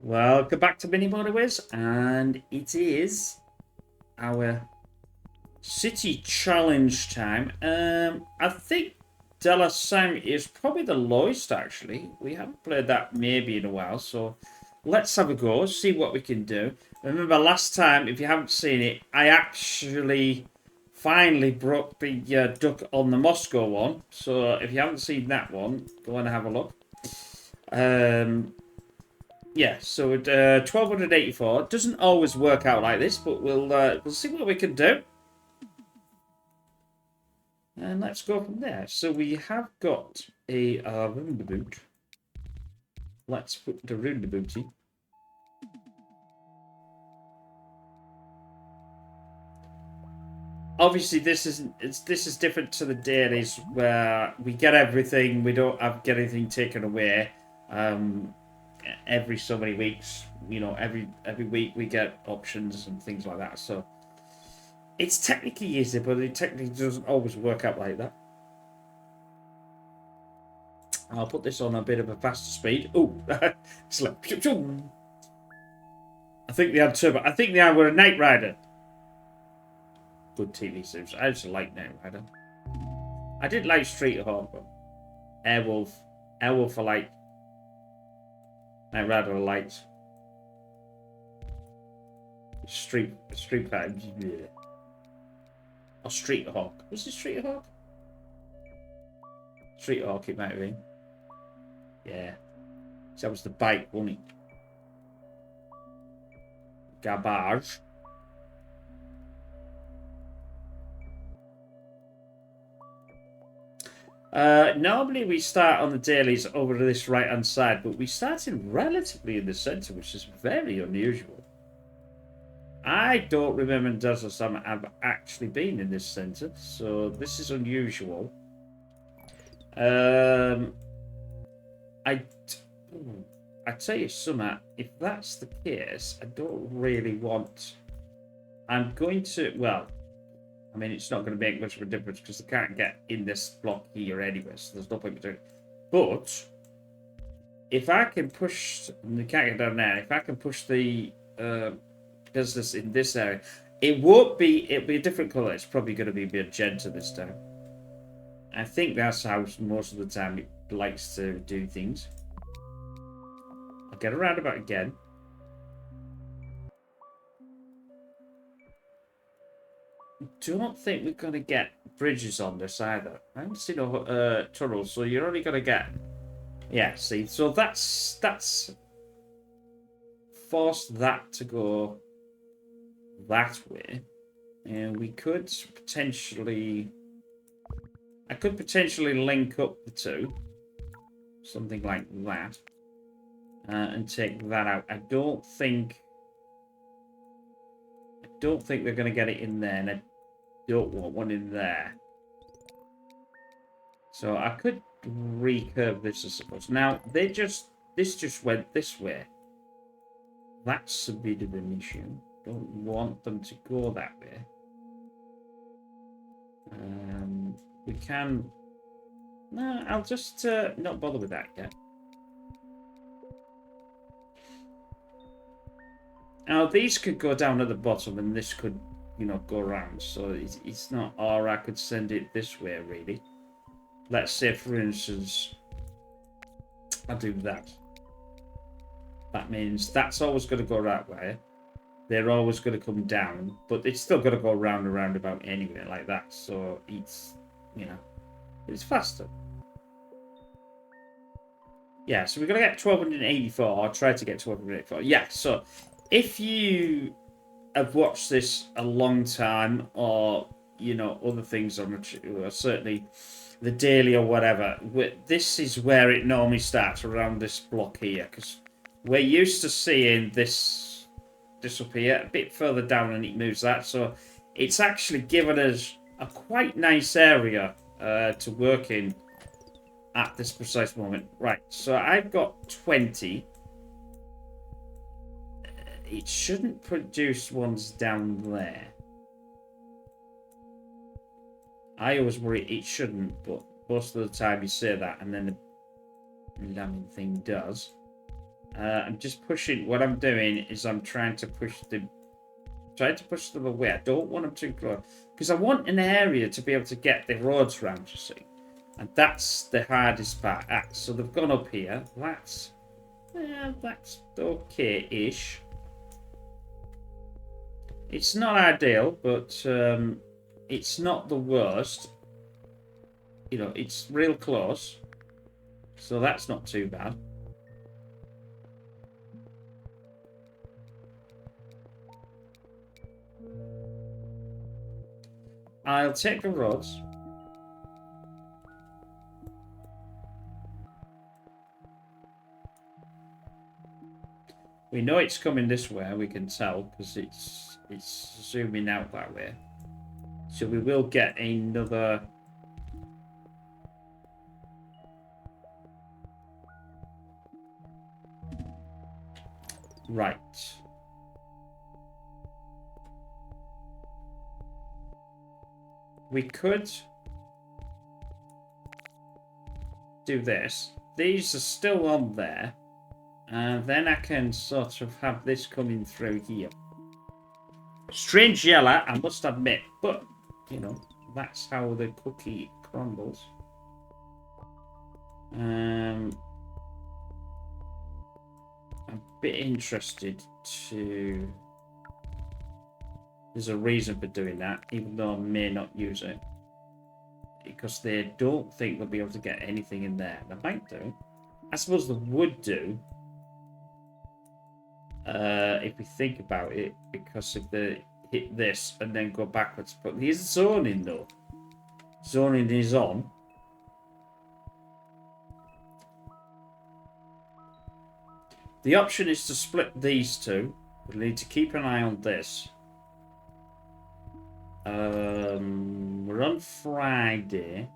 Welcome back to Mini Motorways, and it is our city challenge time. I think Salaam is probably the lowest actually. We haven't played that maybe in a while, so let's have a go, see what we can do. Remember last time, if you haven't seen it, I actually finally broke the duck on the Moscow one. So if you haven't seen that one, go and have a look. Yeah, so at 1284 doesn't always work out like this, but we'll see what we can do, and let's go from there. So we have got a roundabout. Let's put the roundabout in. Obviously, this is different to the dailies where we get everything. We don't get anything taken away. Every so many weeks, every week we get options and things like that. So it's technically easy, but it technically doesn't always work out like that. I'll put this on a bit of a faster speed. Oh, it's like I think they had turbo. I think they were a Knight Rider. Good TV series. I just like Knight Rider. I did like Street Hawk, but Airwolf I like. Knight Rider I liked. Street Fighter. Or Street Hawk. Was it Street Hawk? Street Hawk it might have been. Yeah. So that was the bike, wasn't it? Garbage. Normally we start on the dailies over to this right hand side, but we started relatively in the centre, which is very unusual. I don't remember in Desert Summer I've actually been in this centre, so this is unusual. I tell you something, if that's the case, I don't really want. I'm going to, well, I mean, it's not going to make much of a difference because they can't get in this block here anyway, so there's no point in doing it. But if I can push, and they can't get down there, if I can push the business in this area, it'll be a different colour. It's probably going to be magenta this time. I think that's how most of the time it likes to do things. I'll get a roundabout again. Don't think we're going to get bridges on this either. I haven't seen a tunnel, so you're only going to get... Yeah, see, so that's forced that to go that way. And we could potentially... I could potentially link up the two. Something like that. And take that out. I don't think they're going to get it in there, and I don't want one in there. So I could recurve this, I suppose. Now, this just went this way. That's a bit of an issue. Don't want them to go that way. We can... No, I'll just not bother with that yet. Now, these could go down at the bottom, and this could, go around. So it's not... Or I could send it this way, really. Let's say, for instance, I'll do that. That means that's always going to go that way. They're always going to come down, but it's still going to go round and roundabout anyway, like that. So it's, it's faster. Yeah, so we're going to get 1284, or try to get 1284. Yeah, so if you have watched this a long time, or, other things on certainly the daily or whatever, this is where it normally starts, around this block here, because we're used to seeing this up here, a bit further down, and it moves that, so it's actually given us a quite nice area to work in at this precise moment. Right, so I've got 20. It shouldn't produce ones down there. I always worry it shouldn't, but most of the time you say that, and then the damn thing does. I'm just pushing. What I'm doing is I'm trying to push them away. I don't want them too close because I want an area to be able to get the roads round. You see, and that's the hardest part. So they've gone up here. That's okay-ish. It's not ideal, but it's not the worst. You know, it's real close, so that's not too bad. I'll take the roads. We know it's coming this way, we can tell, because it's zooming out that way. So we will get another... Right. We could do this. These are still on there. And then I can sort of have this coming through here. Strange yellow, I must admit. But, you know, that's how the cookie crumbles. I'm a bit interested to... There's a reason for doing that, even though I may not use it. Because they don't think they'll be able to get anything in there. They might do. I suppose they would do. If we think about it, because if they hit this and then go backwards, but there's zoning though. Zoning is on. The option is to split these two. We need to keep an eye on this. We're on Friday.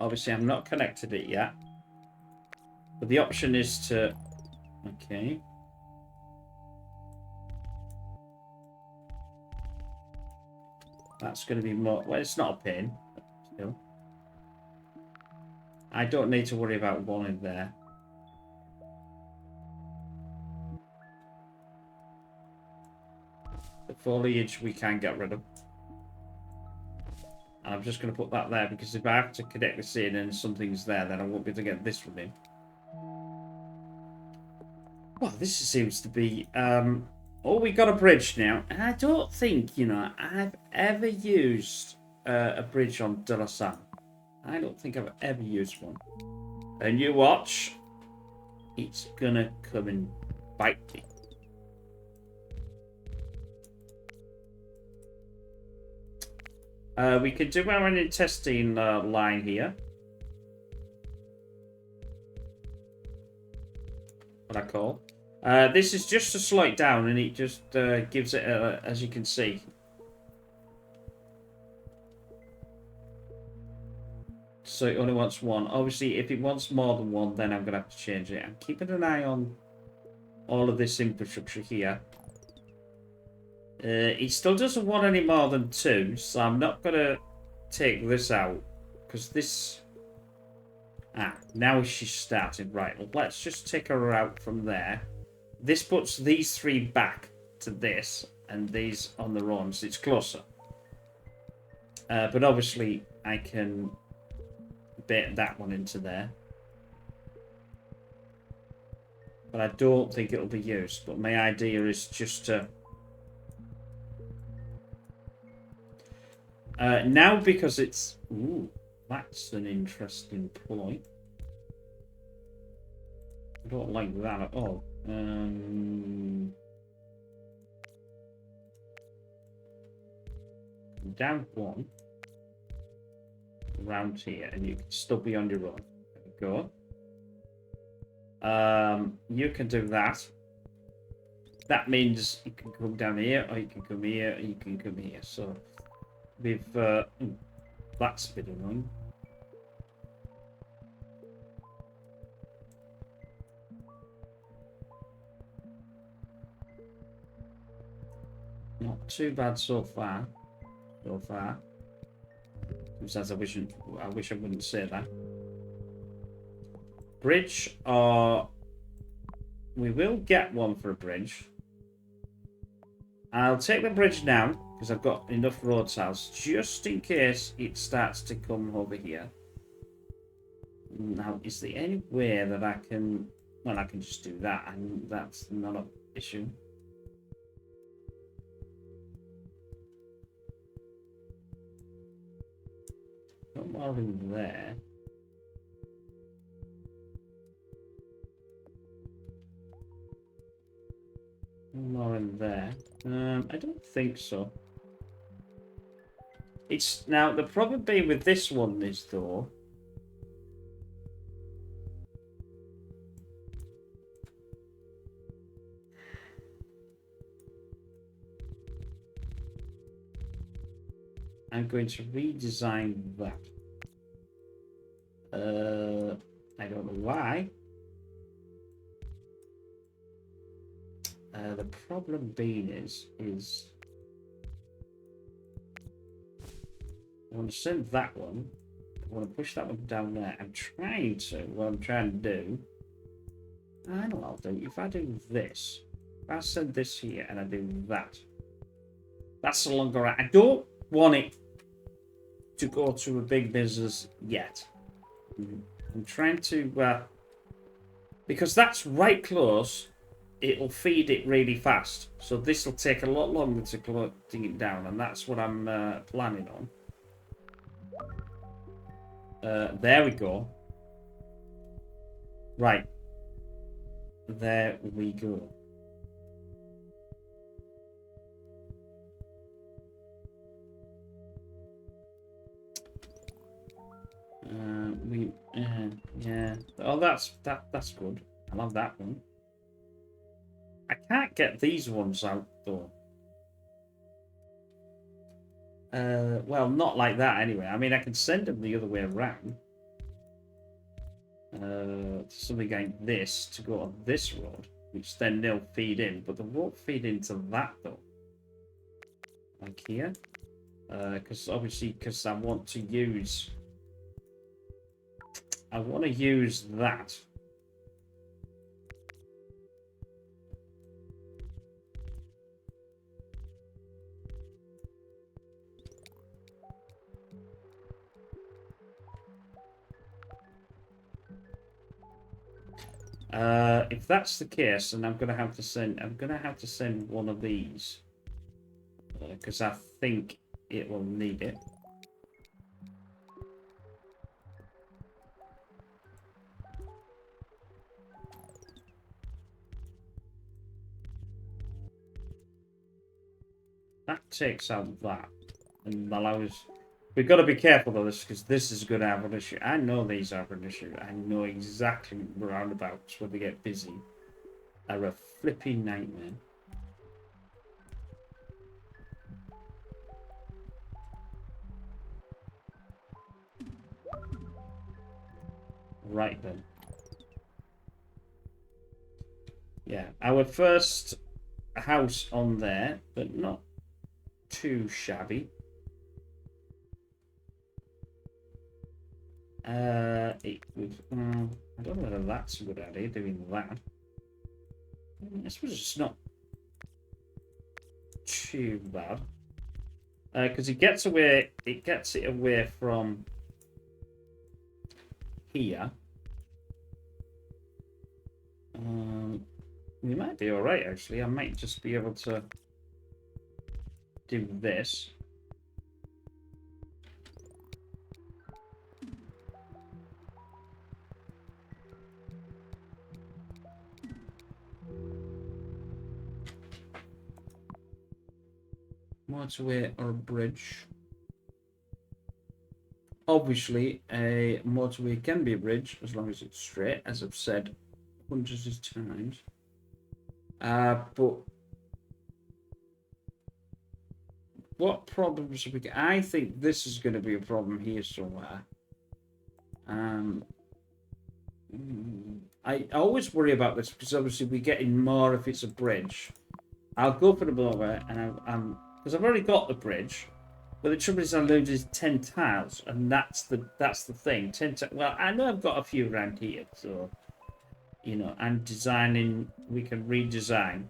Obviously, I'm not connected it yet. But the option is to... Okay. That's going to be more... Well, it's not a pin. But still. I don't need to worry about one in there. The foliage we can get rid of. I'm just going to put that there because if I have to connect this in and something's there, then I won't be able to get this one in. Well, this seems to be... Oh, we got a bridge now. And I don't think, you know, I've ever used a bridge on Salaam. I don't think I've ever used one. And you watch. It's going to come and bite me. We could do our intestine line here. What I call. This is just to slow it down, and it just gives it, as you can see. So it only wants one. Obviously, if it wants more than one, then I'm going to have to change it. I'm keeping an eye on all of this infrastructure here. It still doesn't want any more than two, so I'm not going to take this out. Because this... now she's started. Right, well, let's just take her out from there. This puts these three back to this, and these on their own, so it's closer. But obviously, I can bait that one into there. But I don't think it'll be used. But my idea is just to... now, because it's... Ooh, that's an interesting point. I don't like that at all. Down one. Around here, and you can still be on your own. There we go. You can do that. That means you can come down here, or you can come here, or you can come here. So... With that's a bit annoying. Not too bad so far. Sometimes I wish I wouldn't say that. Bridge, or we will get one for a bridge. I'll take the bridge now because I've got enough road tiles just in case it starts to come over here. Now, is there any way that I can? Well, I can just do that, and that's not an issue. Not more in there. More in there. I don't think so. It's now the problem being with this one is though. I'm going to redesign that. I don't know why. The problem being is I want to send that one. I want to push that one down there. I'm trying to. What I'm trying to do. I know what I'll do. If I do this, if I send this here and I do that, that's no longer right. I don't want it to go to a big business yet. I'm trying to because that's right close. It'll feed it really fast. So this will take a lot longer to dig it down, and that's what I'm planning on. There we go. Right. There we go. Yeah. Oh, that's good. I love that one. I can't get these ones out though. Well, not like that anyway. I mean, I can send them the other way around. Something like this to go on this road, which then they'll feed in, but they won't feed into that though. Like here, because obviously, because I want to use that. If that's the case, then I'm gonna have to send one of these because I think it will need it. That takes out that and allows. We've got to be careful of this because this is going to have an issue. I know these have an issue. I know exactly roundabouts when they get busy are a flipping nightmare. Right then. Yeah, our first house on there, but not too shabby. It would. I don't know whether that's a good idea doing that. I suppose it's not too bad because it gets away. It gets it away from here. We might be all right actually. I might just be able to do this. Motorway or a bridge. Obviously, a motorway can be a bridge as long as it's straight, as I've said hundreds of times. But what problems have we got? I think this is going to be a problem here somewhere. I always worry about this because obviously we're getting more if it's a bridge. I'll go for the motorway, and I'm because I've already got the bridge. But the trouble is, I loaded 10 tiles, and that's the thing. 10 well, I know I've got a few around here, so you know, I'm designing. We can redesign.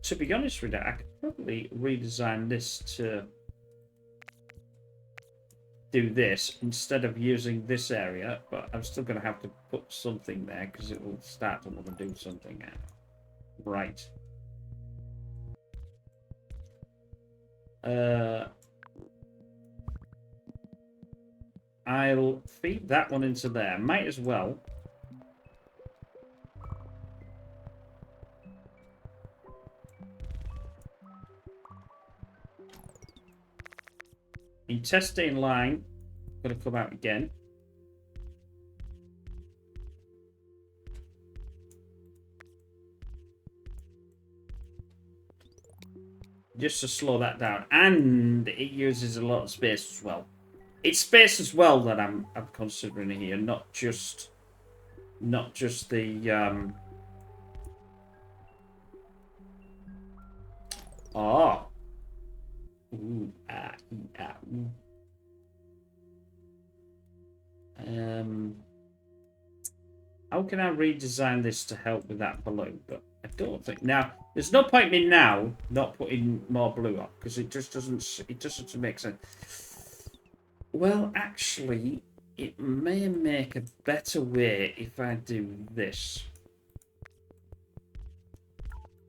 To be honest with you, I could probably redesign this to do this instead of using this area, but I'm still going to have to put something there because it will start to want to do something now. Right. I'll feed that one into there. Might as well. Intestine line. Going to come out again. Just to slow that down. And it uses a lot of space as well. It's space as well that I'm considering here, not just the oh. Ooh, ooh. How can I redesign this to help with that blue? But I don't think now. There's no point in me now not putting more blue up because it just doesn't. It doesn't make sense. Well, actually, it may make a better way if I do this.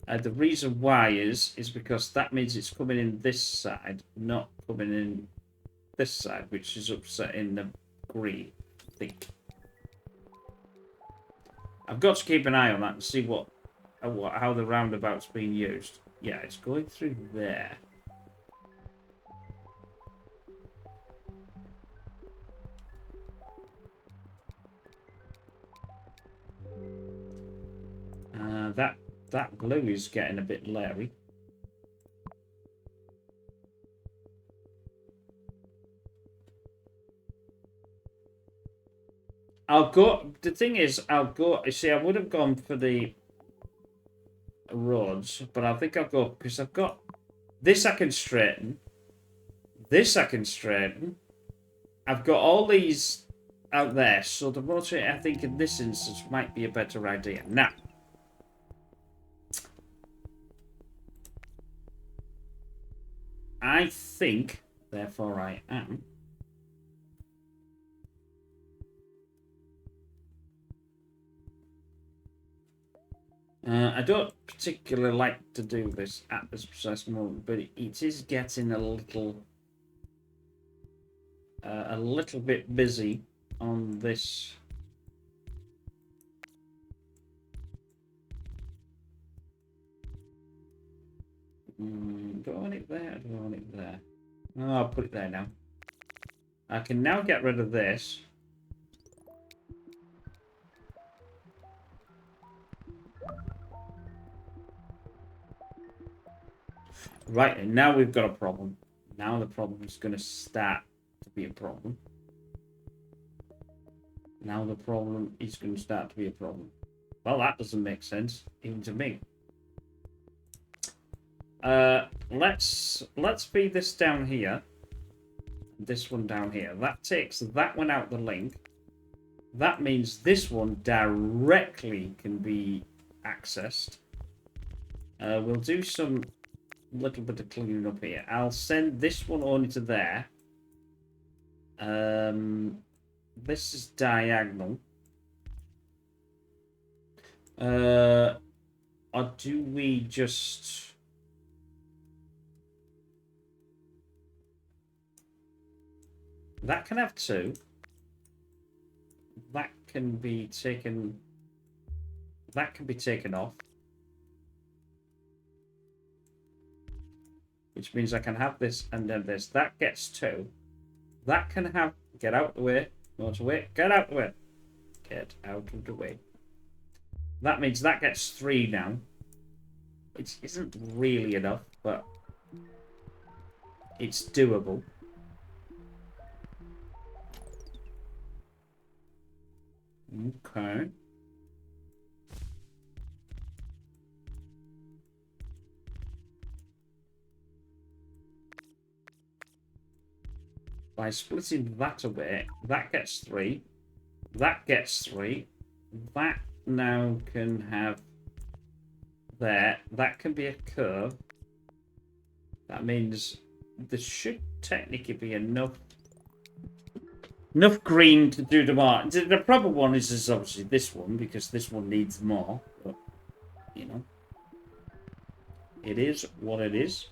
The reason why is because that means it's coming in this side, not coming in this side, which is upsetting the green, I think. I've got to keep an eye on that and see how the roundabout's being used. Yeah, it's going through there. That blue is getting a bit leery. I'll go. The thing is, I'll go. You see, I would have gone for the roads, but I think I'll go because I've got this. I can straighten. This I can straighten. I've got all these out there, so the motorway, I think, in this instance, might be a better idea. Now, I think, therefore, I am. I don't particularly like to do this at this precise moment, but it is getting a little bit busy on this. Do I want it there? Or do I want it there? Oh, I'll put it there now. I can now get rid of this. Right, and now we've got a problem. Now the problem is going to start to be a problem. Now the problem is going to start to be a problem. Well, that doesn't make sense, even to me. Let's feed this down here. This one down here. That takes that one out the link. That means this one directly can be accessed. We'll do some little bit of cleaning up here. I'll send this one only to there. This is diagonal. Or do we just... That can have two. That can be taken... That can be taken off. Which means I can have this and then this. That gets two. That can have... Get out the way. Motorway. Get out the way. Get out of the way. That means that gets three now. Which isn't really enough, but... It's doable. Okay. by splitting that away. That gets 3. That gets 3. That now can have there. That can be a curve. That means there should technically be enough green to do the mark. The proper one is obviously this one, because this one needs more. But, you know, it is what it is.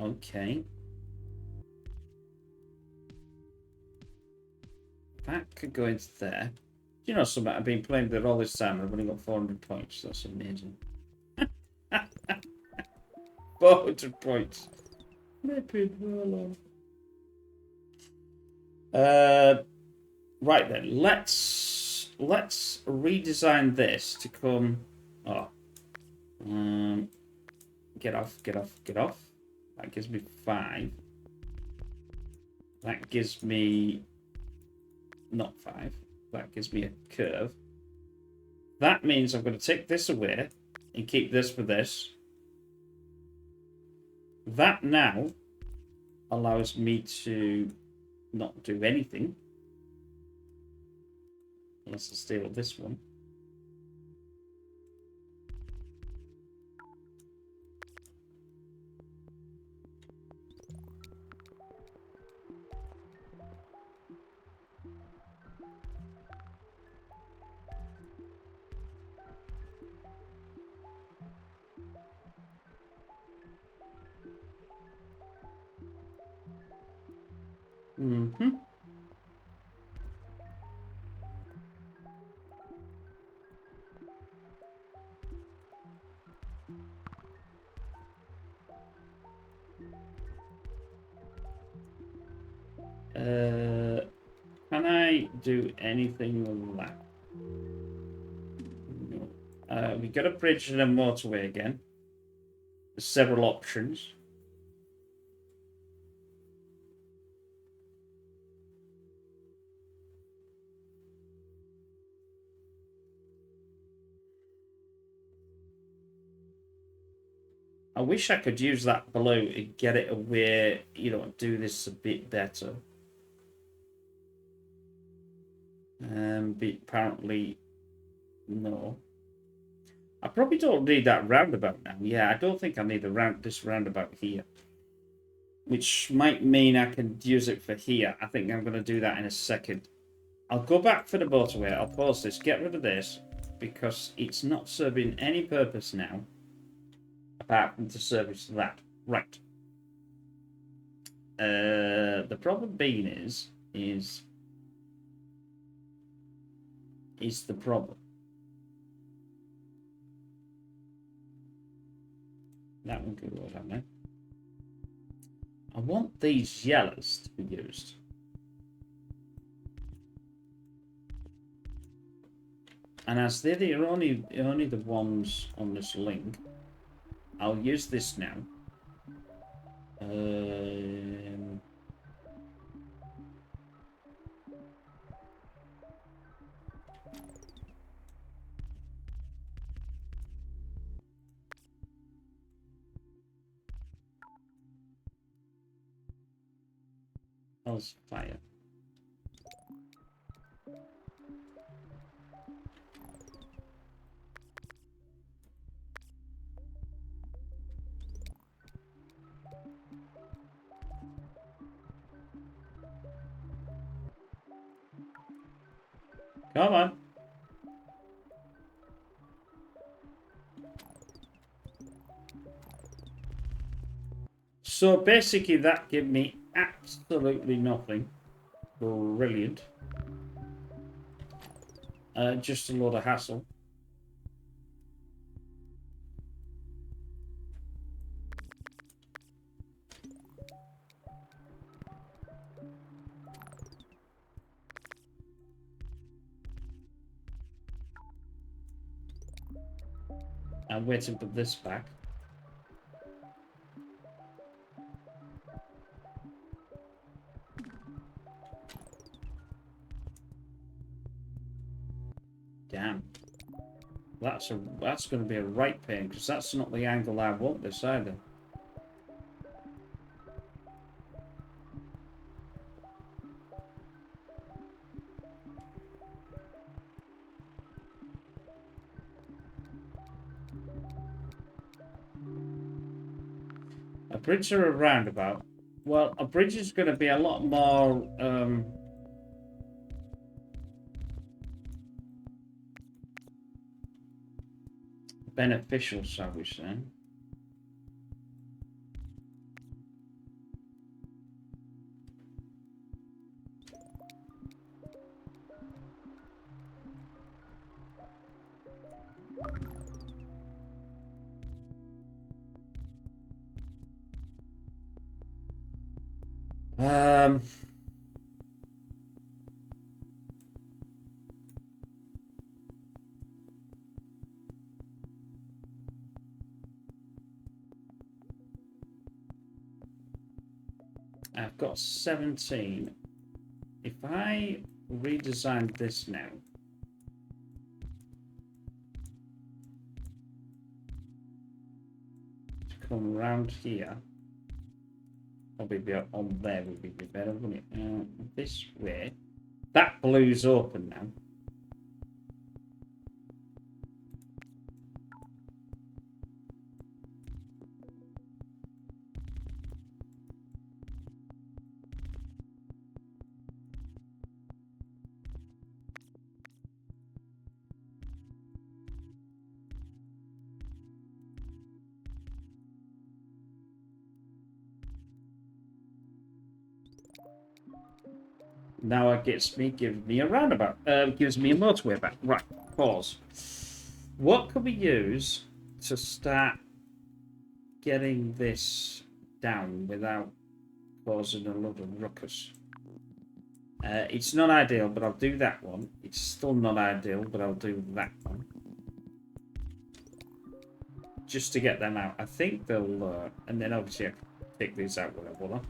Okay. That could go into there. You know something? I've been playing with it all this time and I've only got 400 points. That's amazing. 400 points. Right then, let's redesign this to come. Oh, get off. That gives me 5. That gives me not 5. That gives me a curve. That means I'm going to take this away and keep this for this. That now allows me to not do anything. Unless I steal this one. Mm-hmm. Can I do anything with that? No. We got a bridge and a motorway again. There's several options. I wish I could use that blue and get it away, you know, do this a bit better. But apparently, no. I probably don't need that roundabout now. Yeah, I don't think I need this roundabout here. Which might mean I can use it for here. I think I'm going to do that in a second. I'll go back for the motorway. I'll pause this, get rid of this, because it's not serving any purpose now. Apart from to service that. Right. The problem being is the problem. That one could go down there. I want these yellows to be used. And as they're only the ones on this link, I'll use this now. How's fire? Come on. So basically that gave me absolutely nothing. Brilliant. Just a lot of hassle. I'm waiting for this back. Damn. That's going to be a right pain, because that's not the angle I want this either. A bridge or a roundabout? Well, a bridge is going to be a lot more beneficial, shall we say. I've got 17. If I redesign this now, to come around here, probably be on there would be better, wouldn't it? This way. That blue's open now. Now it gives me a roundabout. Gives me a motorway back. Right, pause. What could we use to start getting this down without causing a lot of ruckus? It's not ideal, but I'll do that one. It's still not ideal, but I'll do that one. Just to get them out. I think they'll... and then obviously I can pick these out when I want.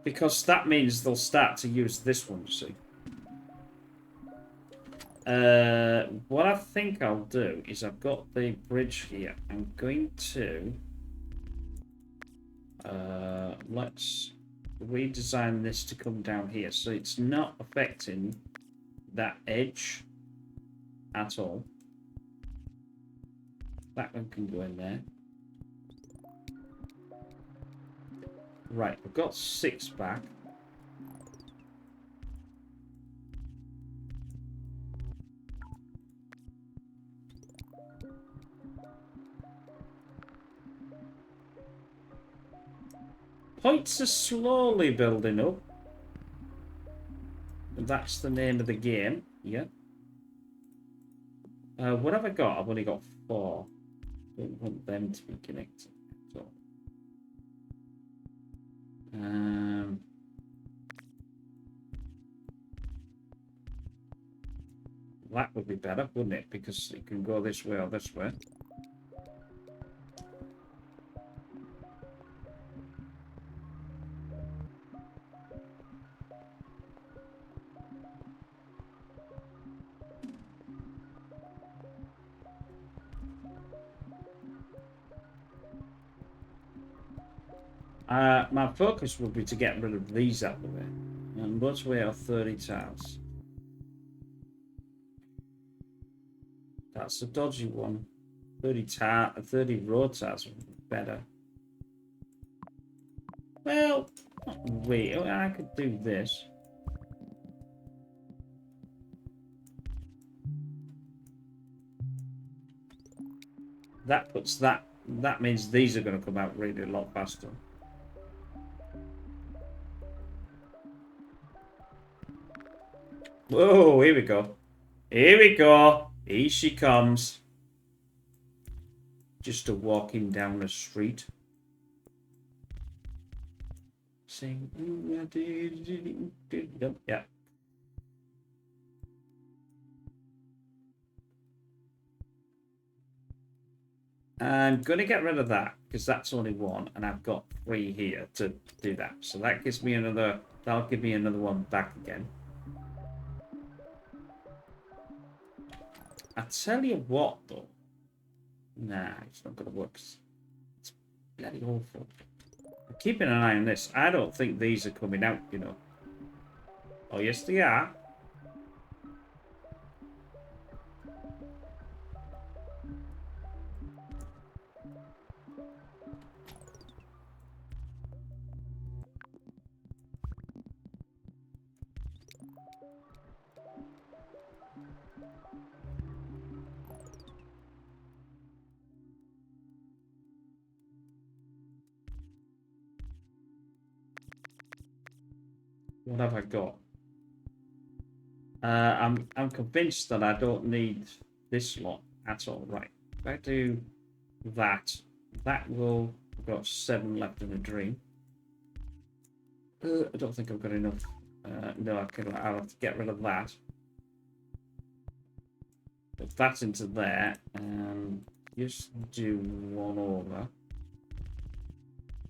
Because that means they'll start to use this one, you see. What I think I'll do is I've got the bridge here. I'm going to... let's redesign this to come down here. So it's not affecting that edge at all. That one can go in there. Right, we've got 6 back. Points are slowly building up. That's the name of the game. Yeah. What have I got? I've only got 4. Don't want them to be connected at all. That would be better, wouldn't it? Because it can go this way or this way. My focus would be to get rid of these out of the way. And motorway are 30 tiles. That's a dodgy one. 30 road tiles would be better. Well, not really. I could do this. That puts that. That means these are going to come out really a lot faster. Whoa, here we go. Here we go. Here she comes. Just a walking down the street. Sing. Yeah. I'm going to get rid of that because that's only 1 and I've got 3 here to do that. So that gives me another, that'll give me another one back again. I tell you what though. Nah, it's not going to work. It's bloody awful. I'm keeping an eye on this. I don't think these are coming out, you know. Oh, yes they are. What have I got? I'm convinced that I don't need this lot at all. Right. If I do that, that will. I've got 7 left in a dream. I don't think I've got enough. No, I'll have to get rid of that. Put that into there and just do one over.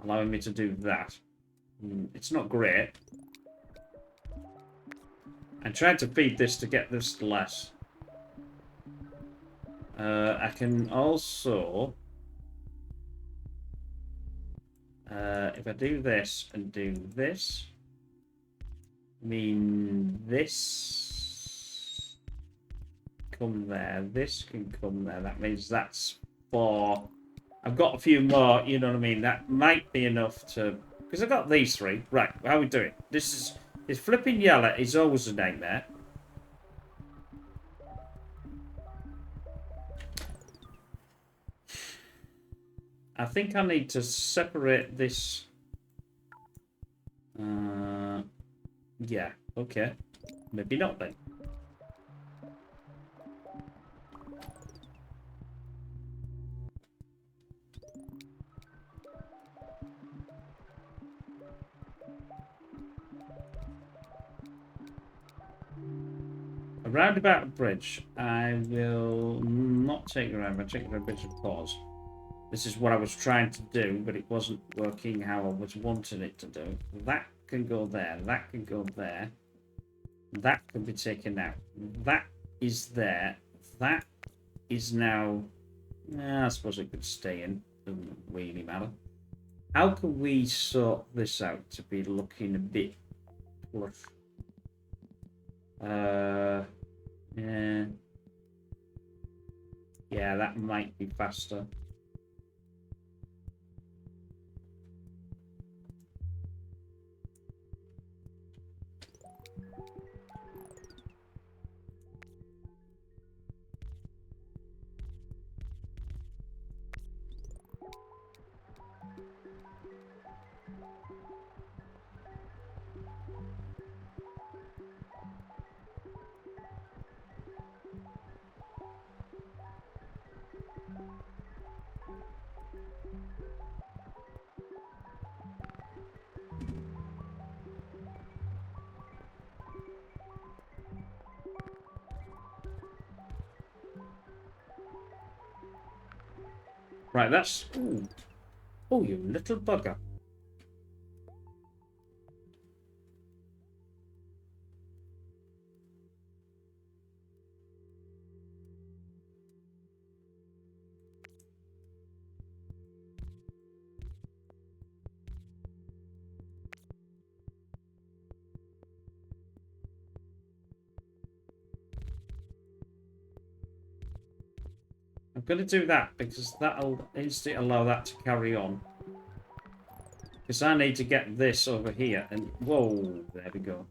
Allowing me to do that. It's not great. I'm trying to feed this to get this less. I can also... if I do this and do this, mean this come there, this can come there. That means that's 4. I've got a few more, you know what I mean? That might be enough to... Because I've got these 3. Right, how are we doing? This flipping yellow is always a nightmare. I think I need to separate this. Yeah, okay. Maybe not then. A roundabout bridge. I will not take a roundabout. Take a bridge of pause. This is what I was trying to do, but it wasn't working how I was wanting it to do. That can go there. That can go there. That can be taken out. That is there. That is now... I suppose it could stay in. Doesn't really matter. How can we sort this out to be looking a bit plush? Yeah. Yeah, that might be faster. Right, that's... Ooh. Oh, you little bugger. I'm going to do that because that'll instantly allow that to carry on. Because I need to get this over here and... Whoa, there we go.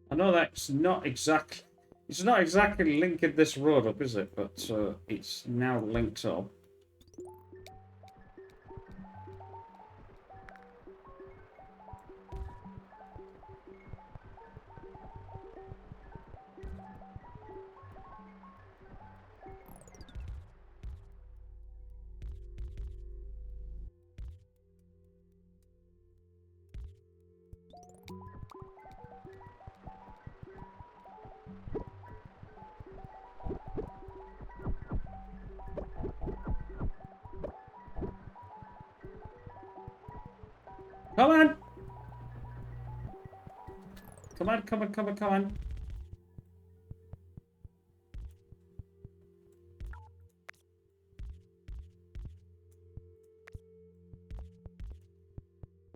I know that's not exactly... It's not exactly linking this road up, is it? But it's now linked up. Come on! Come on, come on, come on, come on.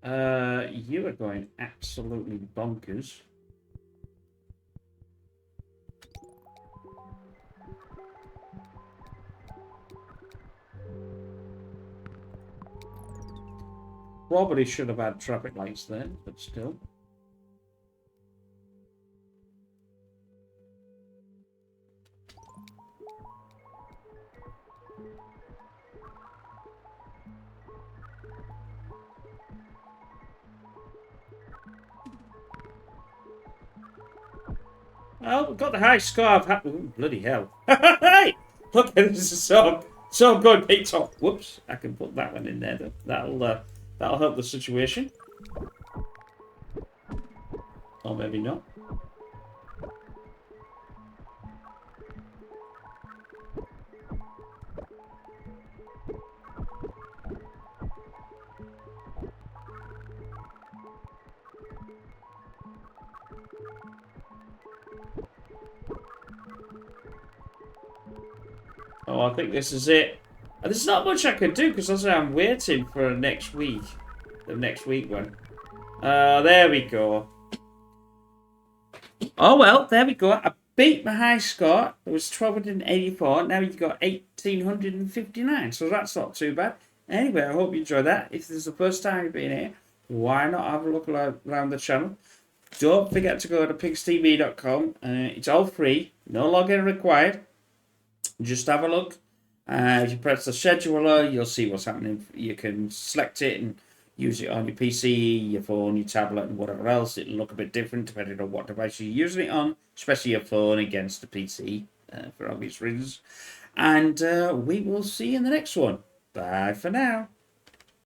You are going absolutely bonkers. Probably should have had traffic lights then, but still. Oh, we've got the high score. Ooh, bloody hell. Hey! Look, this is so good. Hey, top. Whoops. I can put that one in there. That'll help the situation. Or maybe not. Oh, I think this is it. And there's not much I can do because I'm waiting for next week. The next week one. There we go. Oh, well, there we go. I beat my high score. It was 1,284. Now you've got 1,859. So that's not too bad. Anyway, I hope you enjoyed that. If this is the first time you've been here, why not have a look around the channel? Don't forget to go to pigstv.com. It's all free. No login required. Just have a look. If you press the scheduler, you'll see what's happening. You can select it and use it on your PC, your phone, your tablet, and whatever else. It'll look a bit different depending on what device you're using it on, especially your phone against the PC, for obvious reasons. And we will see you in the next one. Bye for now.